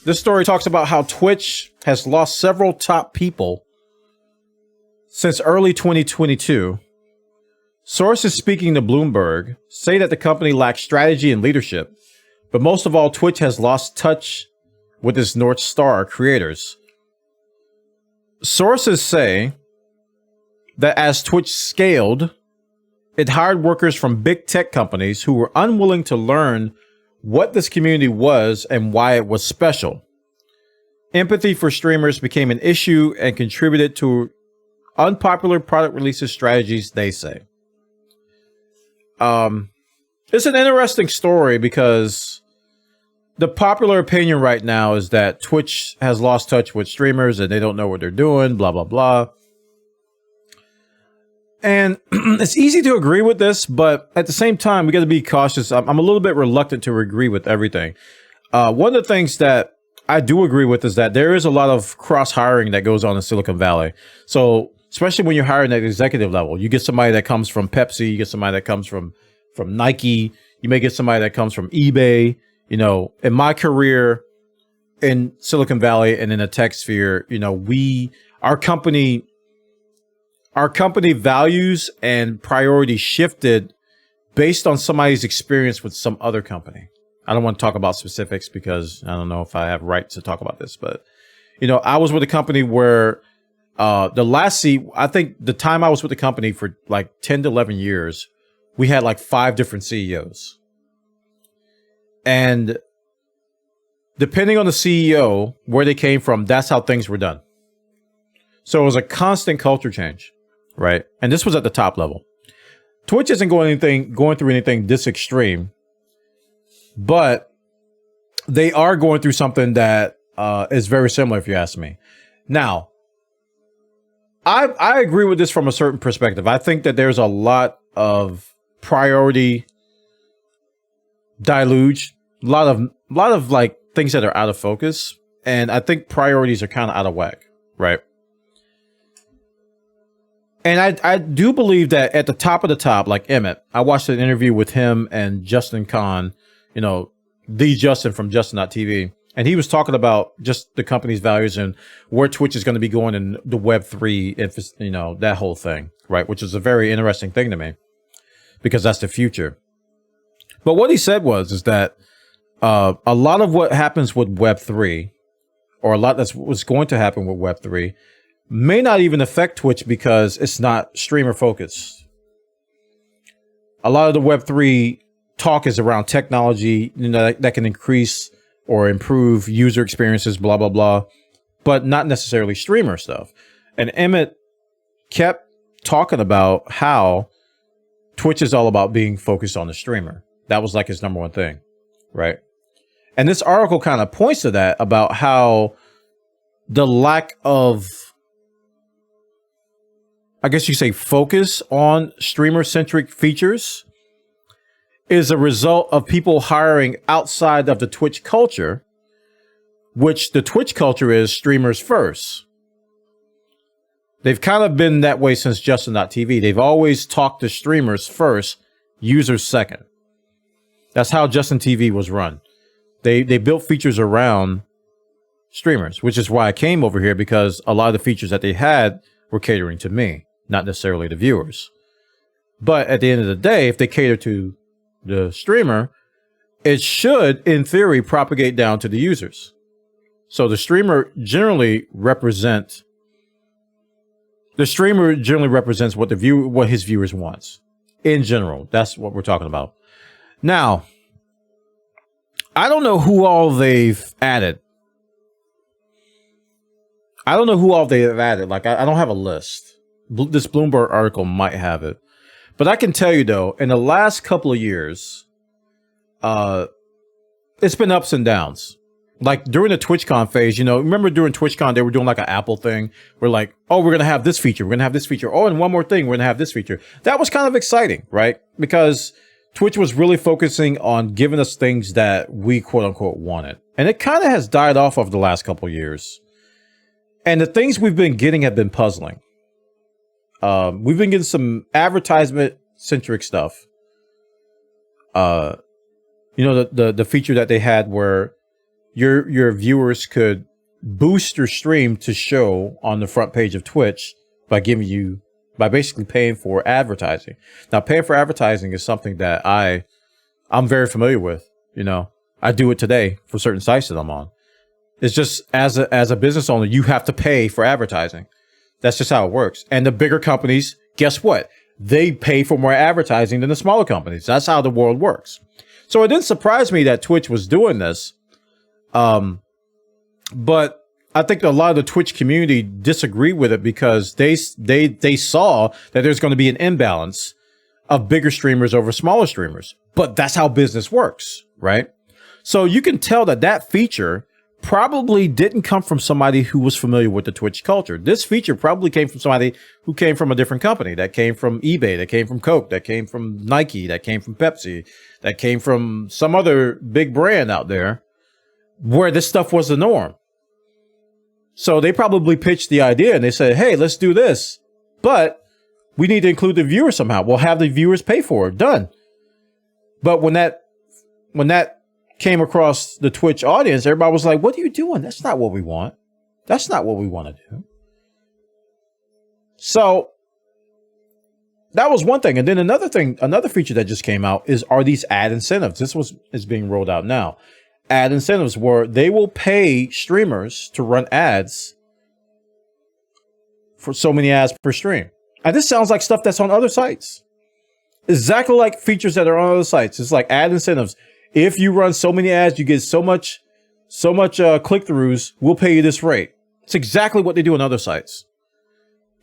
This story talks about how Twitch has lost several top people since early 2022. Sources speaking to Bloomberg say that the company lacks strategy and leadership, but most of all, Twitch has lost touch with its North Star creators. Sources say that as Twitch scaled, it hired workers from big tech companies who were unwilling to learn what this community was and why it was special. Empathy for streamers became an issue and contributed to unpopular product releases strategies, they say. It's an interesting story because the popular opinion right now is that Twitch has lost touch with streamers and they don't know what they're doing, blah, blah, blah. And it's easy to agree with this, but at the same time, we got to be cautious. I'm a little bit reluctant to agree with everything. One of the things that I do agree with is that there is a lot of cross-hiring that goes on in Silicon Valley. So especially when you're hiring at executive level, you get somebody that comes from Pepsi, you get somebody that comes from Nike, you may get somebody that comes from eBay. You know, in my career in Silicon Valley and in the tech sphere, you know, our company values and priorities shifted based on somebody's experience with some other company. I don't want to talk about specifics because I don't know if I have rights to talk about this, but you know, I was with a company where I think the time I was with the company for like 10 to 11 years, we had like 5 different CEOs. And depending on the CEO, where they came from, that's how things were done. So it was a constant culture change, right? And this was at the top level. Twitch isn't going through anything this extreme, but they are going through something that is very similar, if you ask me. Now, I agree with this from a certain perspective. I think that there's a lot of priority deluge, a lot of like things that are out of focus, and I think priorities are kind of out of whack, right? And I do believe that at the top of the top, like Emmett, I watched an interview with him and Justin Kahn, you know, the Justin from Justin.tv, and he was talking about just the company's values and where Twitch is going to be going in the Web3, you know, that whole thing, right? Which is a very interesting thing to me because that's the future. But what he said is that a lot of what happens with Web3, or a lot that's what's going to happen with Web3, may not even affect Twitch because it's not streamer focused. A lot of the Web3 talk is around technology, you know, that can increase or improve user experiences, blah, blah, blah, but not necessarily streamer stuff. And Emmett kept talking about how Twitch is all about being focused on the streamer. That was like his number one thing, right? And this article kind of points to that, about how the lack of, I guess you say, focus on streamer-centric features is a result of people hiring outside of the Twitch culture, which the Twitch culture is streamers first. They've kind of been that way since Justin.tv. They've always talked to streamers first, users second. That's how Justin TV was run. They built features around streamers, which is why I came over here, because a lot of the features that they had were catering to me, not necessarily the viewers. But at the end of the day, if they cater to the streamer, it should, in theory, propagate down to the users. So the streamer generally represents what his viewers wants. In general, that's what we're talking about. Now, I don't know who all they've added. Like, I don't have a list. This Bloomberg article might have it. But I can tell you, though, in the last couple of years, it's been ups and downs. Like during the TwitchCon phase, you know, remember during TwitchCon, they were doing like an Apple thing. We're like, oh, we're going to have this feature. We're going to have this feature. Oh, and one more thing, we're going to have this feature. That was kind of exciting, right? Because Twitch was really focusing on giving us things that we quote unquote wanted. And it kind of has died off over the last couple of years. And the things we've been getting have been puzzling. We've been getting some advertisement centric stuff. You know, the feature that they had where your viewers could boost your stream to show on the front page of Twitch by basically paying for advertising. Now, paying for advertising is something that I'm very familiar with. You know, I do it today for certain sites that I'm on. It's just as a business owner, you have to pay for advertising. That's just how it works. And the bigger companies, guess what? They pay for more advertising than the smaller companies. That's how the world works. So it didn't surprise me that Twitch was doing this. But I think a lot of the Twitch community disagree with it because they saw that there's going to be an imbalance of bigger streamers over smaller streamers. But that's how business works, right? So you can tell that feature probably didn't come from somebody who was familiar with the Twitch culture. This feature probably came from somebody who came from a different company, that came from eBay, that came from Coke, that came from Nike, that came from Pepsi, that came from some other big brand out there where this stuff was the norm. So they probably pitched the idea and they said, hey, let's do this, but we need to include the viewers somehow. We'll have the viewers pay for it. Done. But when that came across the Twitch audience, everybody was like, what are you doing? That's not what we want. That's not what we want to do. So that was one thing. And then another feature that just came out are these ad incentives. This is being rolled out now. Ad incentives where they will pay streamers to run ads for so many ads per stream. And this sounds like stuff that's on other sites. Exactly like features that are on other sites. It's like ad incentives. If you run so many ads, you get so much click-throughs, we'll pay you this rate. It's exactly what they do on other sites.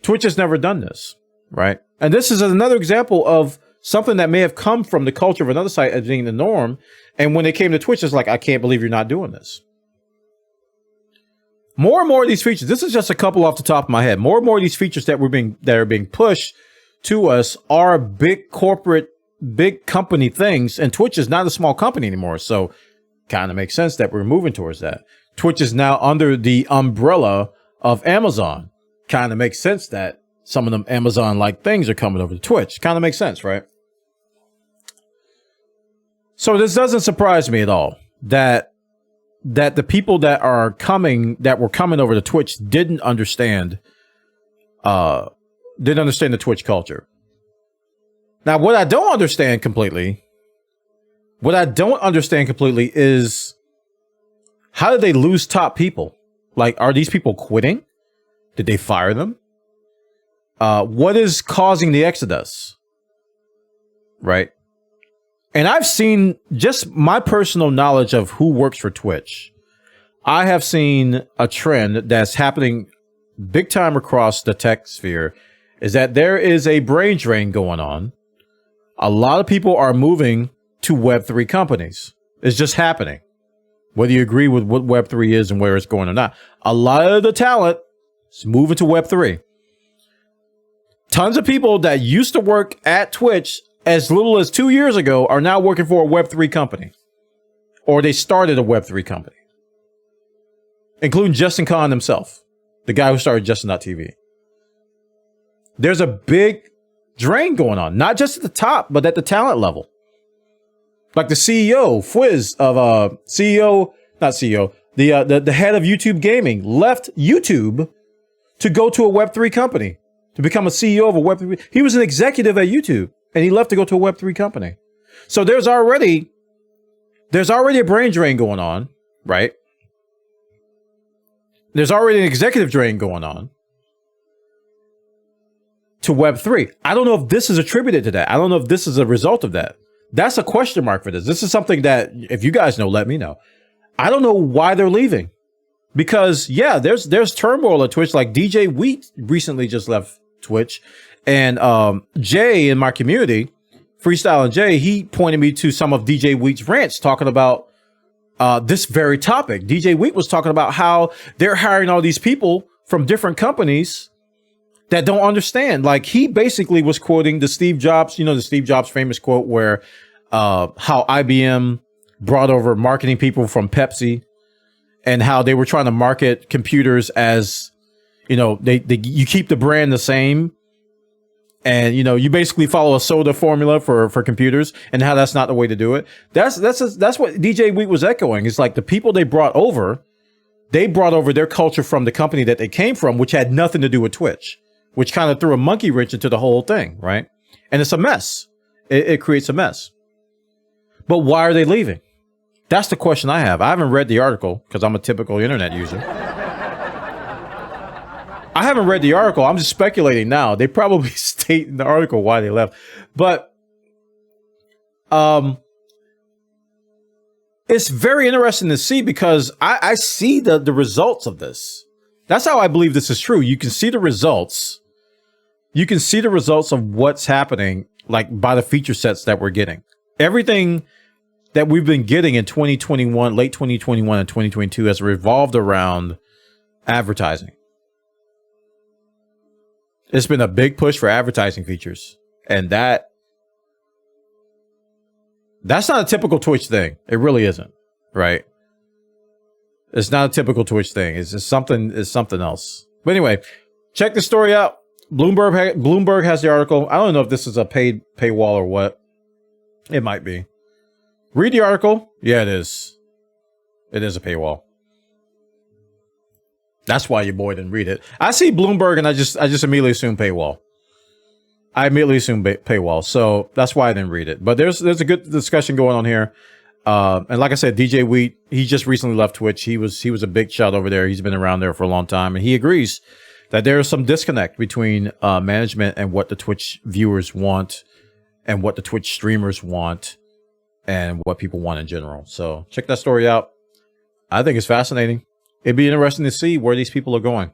Twitch has never done this, right? And this is another example of something that may have come from the culture of another site as being the norm. And when they came to Twitch, it's like, I can't believe you're not doing this. More and more of these features, this is just a couple off the top of my head. More and more of these features that are being pushed to us are big corporate, big company things, and Twitch is not a small company anymore, so kind of makes sense that we're moving towards that. Twitch is now under the umbrella of Amazon. Kind of makes sense that some of them Amazon-like things are coming over to Twitch. Kind of makes sense, right? So this doesn't surprise me at all that the people that were coming over to Twitch didn't understand the Twitch culture. Now, what I don't understand completely is how did they lose top people? Like, are these people quitting? Did they fire them? What is causing the exodus? Right? And I've seen, just my personal knowledge of who works for Twitch, I have seen a trend that's happening big time across the tech sphere, is that there is a brain drain going on. A lot of people are moving to Web3 companies. It's just happening. Whether you agree with what Web3 is and where it's going or not. A lot of the talent is moving to Web3. Tons of people that used to work at Twitch as little as 2 years ago are now working for a Web3 company. Or they started a Web3 company. Including Justin Khan himself. The guy who started Justin.tv. There's a big drain going on, not just at the top, but at the talent level. Like the CEO, the head of YouTube Gaming left YouTube to go to a Web3 company, to become a CEO of a Web3. He was an executive at YouTube, and he left to go to a Web3 company. So there's already a brain drain going on, right? There's already an executive drain going on to Web3. I don't know if this is attributed to that. I don't know if this is a result of that. That's a question mark for this. This is something that, if you guys know, let me know. I don't know why they're leaving. Because, yeah, there's turmoil at Twitch. Like DJ Wheat recently just left Twitch. And Jay in my community, Freestyle and Jay, he pointed me to some of DJ Wheat's rants talking about this very topic. DJ Wheat was talking about how they're hiring all these people from different companies that don't understand. Like, he basically was quoting the Steve Jobs, the Steve Jobs famous quote where how IBM brought over marketing people from Pepsi and how they were trying to market computers as, you keep the brand the same And you basically follow a soda formula for computers, and how that's not the way to do it. That's what DJ Wheat was echoing. It's like the people they brought over their culture from the company that they came from, which had nothing to do with Twitch, which kind of threw a monkey wrench into the whole thing, right? And it's a mess. It creates a mess. But why are they leaving? That's the question I have. I haven't read the article because I'm a typical internet user. I haven't read the article. I'm just speculating now. They probably state in the article why they left. But it's very interesting to see, because I see the results of this. That's how I believe this is true. You can see the results. You can see the results of what's happening, like by the feature sets that we're getting. Everything that we've been getting in 2021, late 2021 and 2022 has revolved around advertising. It's been a big push for advertising features. And that's not a typical Twitch thing. It really isn't, right? It's not a typical Twitch thing. It's something else. But anyway, check the story out. Bloomberg has the article. I don't know if this is a paid paywall or what. It might be. Read the article. Yeah, it is. It is a paywall. That's why your boy didn't read it. I see Bloomberg and I just immediately assume paywall. I immediately assume paywall. So that's why I didn't read it. But there's a good discussion going on here. And like I said, DJ Wheat, he just recently left Twitch. He was a big shot over there. He's been around there for a long time. And he agrees that there is some disconnect between management and what the Twitch viewers want and what the Twitch streamers want and what people want in general. So check that story out. I think it's fascinating. It'd be interesting to see where these people are going.